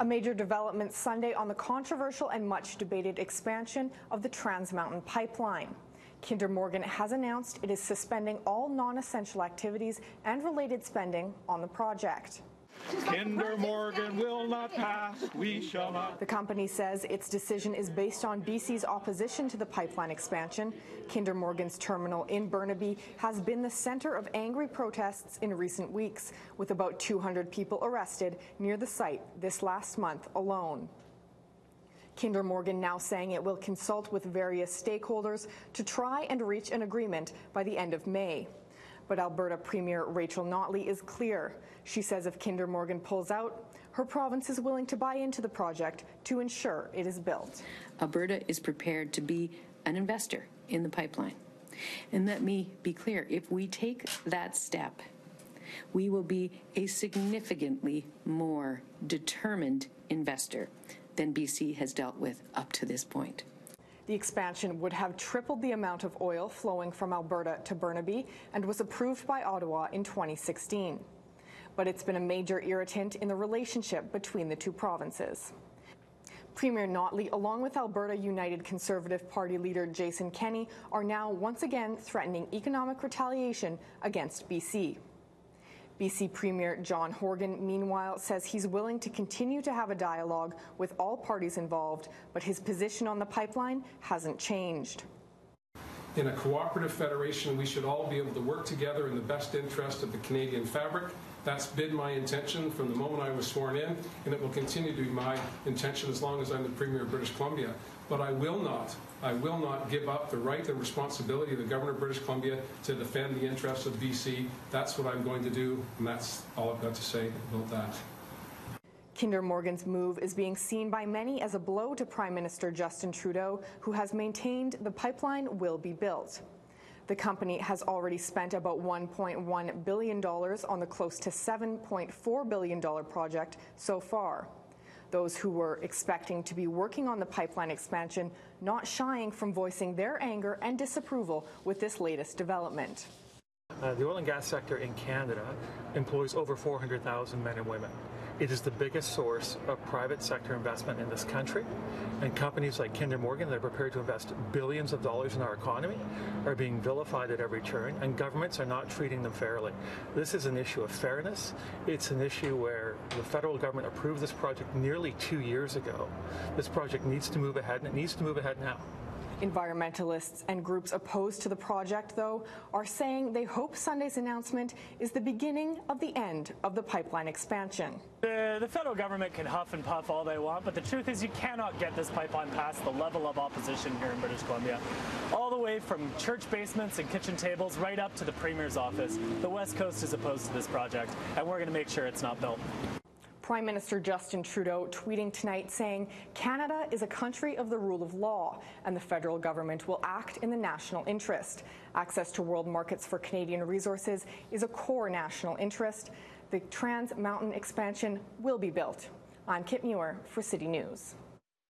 A major development Sunday on the controversial and much debated expansion of the Trans Mountain Pipeline. Kinder Morgan has announced it is suspending all non-essential activities and related spending on the project. Kinder Morgan will not pass, we shall not. The company says its decision is based on BC's opposition to the pipeline expansion. Kinder Morgan's terminal in Burnaby has been the centre of angry protests in recent weeks, with about 200 people arrested near the site this last month alone. Kinder Morgan now saying it will consult with various stakeholders to try and reach an agreement by the end of May. But Alberta Premier Rachel Notley is clear. She says if Kinder Morgan pulls out, her province is willing to buy into the project to ensure it is built. Alberta is prepared to be an investor in the pipeline. And let me be clear, if we take that step, we will be a significantly more determined investor than BC has dealt with up to this point. The expansion would have tripled the amount of oil flowing from Alberta to Burnaby and was approved by Ottawa in 2016. But it's been a major irritant in the relationship between the two provinces. Premier Notley, along with Alberta United Conservative Party leader Jason Kenney, are now once again threatening economic retaliation against BC. BC Premier John Horgan, meanwhile, says he's willing to continue to have a dialogue with all parties involved, but his position on the pipeline hasn't changed. In a cooperative federation, we should all be able to work together in the best interest of the Canadian fabric. That's been my intention from the moment I was sworn in, and it will continue to be my intention as long as I'm the Premier of British Columbia. But I will not give up the right and responsibility of the Governor of British Columbia to defend the interests of BC. That's what I'm going to do, and that's all I've got to say about that. Kinder Morgan's move is being seen by many as a blow to Prime Minister Justin Trudeau, who has maintained the pipeline will be built. The company has already spent about $1.1 billion on the close to $7.4 billion project so far. Those who were expecting to be working on the pipeline expansion not shying from voicing their anger and disapproval with this latest development. The oil and gas sector in Canada employs over 400,000 men and women. It is the biggest source of private sector investment in this country, and companies like Kinder Morgan that are prepared to invest billions of dollars in our economy are being vilified at every turn, and governments are not treating them fairly. This is an issue of fairness. It's an issue where the federal government approved this project nearly 2 years ago. This project needs to move ahead, and it needs to move ahead now. Environmentalists and groups opposed to the project, though, are saying they hope Sunday's announcement is the beginning of the end of the pipeline expansion. The federal government can huff and puff all they want, but the truth is you cannot get this pipeline past the level of opposition here in British Columbia. All the way from church basements and kitchen tables right up to the Premier's office. The West Coast is opposed to this project, and we're going to make sure it's not built. Prime Minister Justin Trudeau tweeting tonight saying Canada is a country of the rule of law and the federal government will act in the national interest. Access to world markets for Canadian resources is a core national interest. The Trans Mountain expansion will be built. I'm Kit Muir for City News.